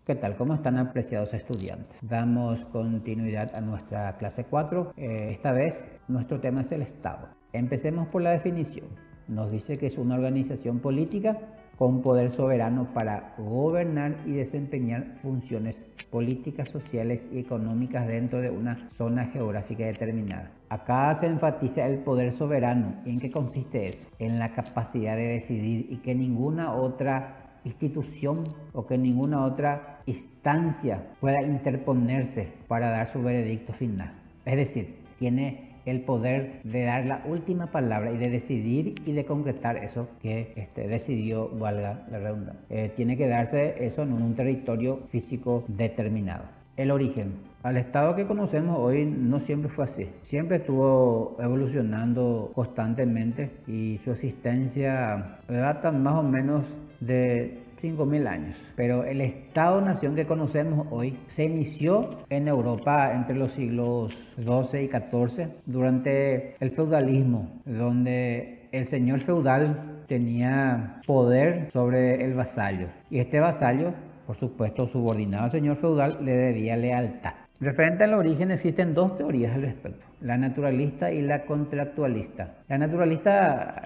¿Qué tal? ¿Cómo están, apreciados estudiantes? Damos continuidad a nuestra clase 4. Esta vez nuestro tema es el Estado. Empecemos por la definición. Nos dice que es una organización política con poder soberano para gobernar y desempeñar funciones políticas, sociales y económicas dentro de una zona geográfica determinada. Acá se enfatiza el poder soberano. ¿Y en qué consiste eso? En la capacidad de decidir y que ninguna otra institución o que ninguna otra instancia pueda interponerse para dar su veredicto final. Es decir, tiene el poder de dar la última palabra y de decidir y de concretar eso que decidió, valga la redundancia. Tiene que darse eso en un territorio físico determinado. El origen. Al Estado que conocemos hoy no siempre fue así. Siempre estuvo evolucionando constantemente y su existencia data más o menos de 5.000 años. Pero el Estado-nación que conocemos hoy se inició en Europa entre los siglos XII y XIV durante el feudalismo, donde el señor feudal tenía poder sobre el vasallo y este vasallo, por supuesto subordinado al señor feudal, le debía lealtad. Referente al origen existen dos teorías al respecto, la naturalista y la contractualista. La naturalista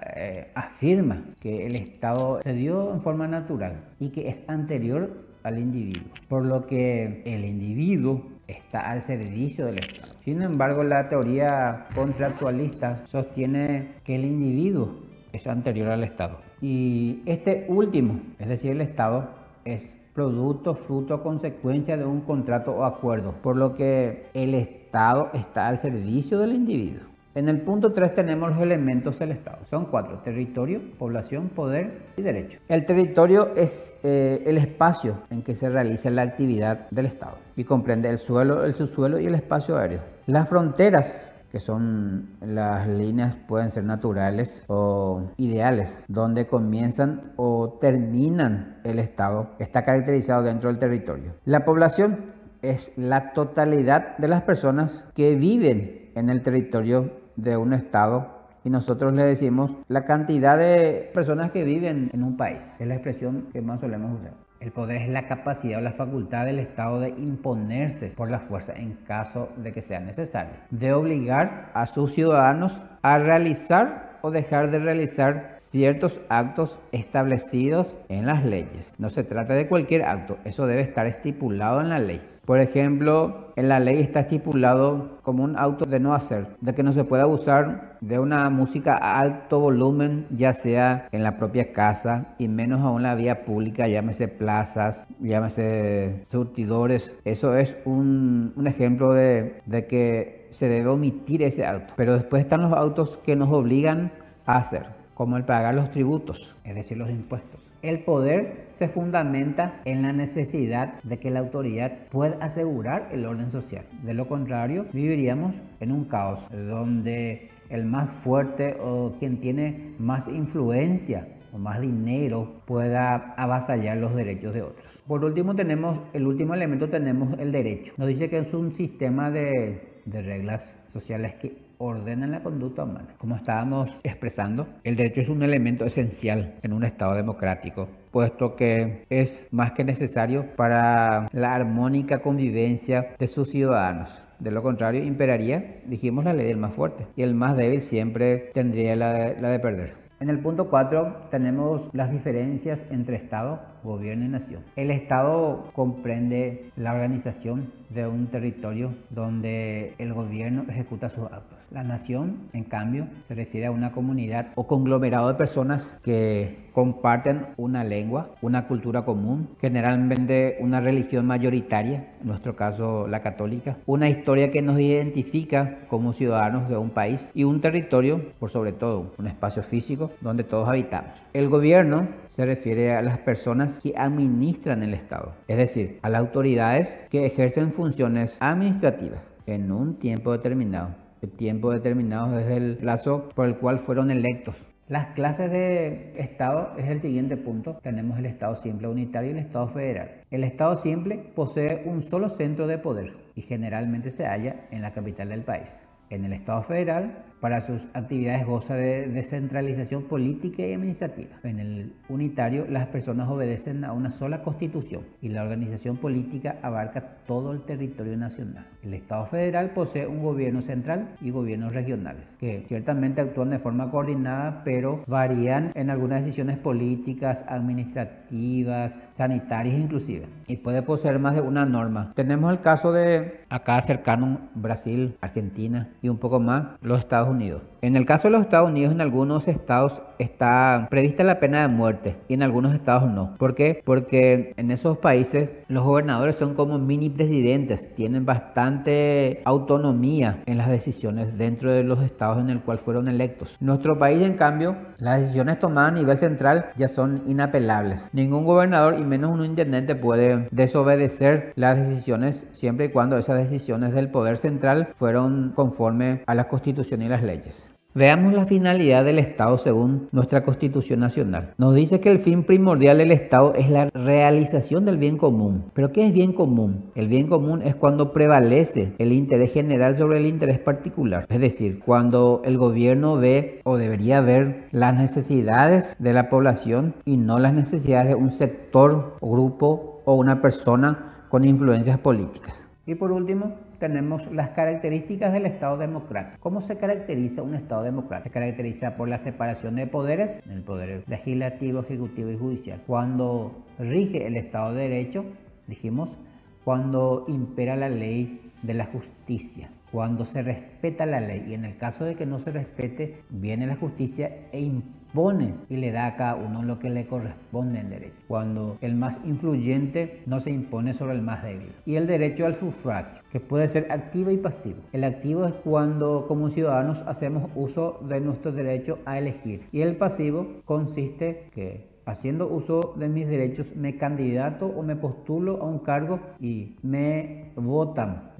afirma que el Estado se dio en forma natural y que es anterior al individuo, por lo que el individuo está al servicio del Estado. Sin embargo, la teoría contractualista sostiene que el individuo es anterior al Estado y este último, es decir, el Estado, es producto, fruto, consecuencia de un contrato o acuerdo, por lo que el Estado está al servicio del individuo. En el punto 3 tenemos los elementos del Estado. Son 4: territorio, población, poder y derecho. El territorio es el espacio en que se realiza la actividad del Estado y comprende el suelo, el subsuelo y el espacio aéreo. Las fronteras, que son las líneas, pueden ser naturales o ideales, donde comienzan o terminan el Estado, está caracterizado dentro del territorio. La población es la totalidad de las personas que viven en el territorio de un Estado y nosotros le decimos la cantidad de personas que viven en un país. Es la expresión que más solemos usar. El poder es la capacidad o la facultad del Estado de imponerse por la fuerza en caso de que sea necesario, de obligar a sus ciudadanos a realizar o dejar de realizar ciertos actos establecidos en las leyes. No se trata de cualquier acto, eso debe estar estipulado en la ley. Por ejemplo, en la ley está estipulado como un auto de no hacer, de que no se pueda abusar de una música a alto volumen, ya sea en la propia casa y menos aún la vía pública, llámese plazas, llámese surtidores. Eso es un ejemplo de que se debe omitir ese auto. Pero después están los autos que nos obligan a hacer, como el pagar los tributos, es decir, los impuestos. El poder se fundamenta en la necesidad de que la autoridad pueda asegurar el orden social. De lo contrario, viviríamos en un caos donde el más fuerte o quien tiene más influencia o más dinero pueda avasallar los derechos de otros. Por último, tenemos el último elemento, tenemos el derecho. Nos dice que es un sistema de reglas sociales que ordenan la conducta humana. Como estábamos expresando, el derecho es un elemento esencial en un Estado democrático, puesto que es más que necesario para la armónica convivencia de sus ciudadanos. De lo contrario, imperaría, dijimos, la ley del más fuerte, y el más débil siempre tendría la de perder. En el punto 4 tenemos las diferencias entre Estado, gobierno y nación. El Estado comprende la organización de un territorio donde el gobierno ejecuta sus actos. La nación, en cambio, se refiere a una comunidad o conglomerado de personas que comparten una lengua, una cultura común, generalmente una religión mayoritaria, en nuestro caso la católica, una historia que nos identifica como ciudadanos de un país y un territorio, por sobre todo, un espacio físico donde todos habitamos. El gobierno se refiere a las personas que administran el Estado, es decir, a las autoridades que ejercen funciones administrativas en un tiempo determinado. El tiempo determinado es el plazo por el cual fueron electos. Las clases de Estado es el siguiente punto. Tenemos el Estado simple unitario y el Estado federal. El Estado simple posee un solo centro de poder y generalmente se halla en la capital del país. En el Estado federal Para sus actividades goza de descentralización política y administrativa. En el unitario, las personas obedecen a una sola constitución y la organización política abarca todo el territorio nacional. El Estado federal posee un gobierno central y gobiernos regionales, que ciertamente actúan de forma coordinada, pero varían en algunas decisiones políticas, administrativas, sanitarias inclusive, y puede poseer más de una norma. Tenemos el caso de acá cercano, Brasil, Argentina y un poco más, los Estados Unidos. En el caso de los Estados Unidos, en algunos estados está prevista la pena de muerte y en algunos estados no. ¿Por qué? Porque en esos países los gobernadores son como mini presidentes, tienen bastante autonomía en las decisiones dentro de los estados en el cual fueron electos. En nuestro país, en cambio, las decisiones tomadas a nivel central ya son inapelables. Ningún gobernador y menos un intendente puede desobedecer las decisiones siempre y cuando esas decisiones del poder central fueron conforme a la Constitución y las leyes. Veamos la finalidad del Estado según nuestra Constitución Nacional. Nos dice que el fin primordial del Estado es la realización del bien común. ¿Pero qué es bien común? El bien común es cuando prevalece el interés general sobre el interés particular. Es decir, cuando el gobierno ve o debería ver las necesidades de la población y no las necesidades de un sector, o grupo o una persona con influencias políticas. Y por último, tenemos las características del Estado democrático. ¿Cómo se caracteriza un Estado democrático? Se caracteriza por la separación de poderes, el poder legislativo, ejecutivo y judicial. Cuando rige el Estado de Derecho, dijimos, cuando impera la ley de la justicia, cuando se respeta la ley y en el caso de que no se respete, viene la justicia e impone y le da a cada uno lo que le corresponde en derecho. Cuando el más influyente no se impone sobre el más débil. Y el derecho al sufragio, que puede ser activo y pasivo. El activo es cuando como ciudadanos hacemos uso de nuestro derecho a elegir. Y el pasivo consiste que haciendo uso de mis derechos me candidato o me postulo a un cargo y me votan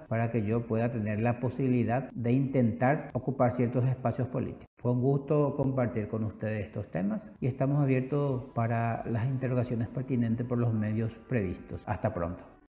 para que yo pueda tener la posibilidad de intentar ocupar ciertos espacios políticos. Fue un gusto compartir con ustedes estos temas y estamos abiertos para las interrogaciones pertinentes por los medios previstos. Hasta pronto.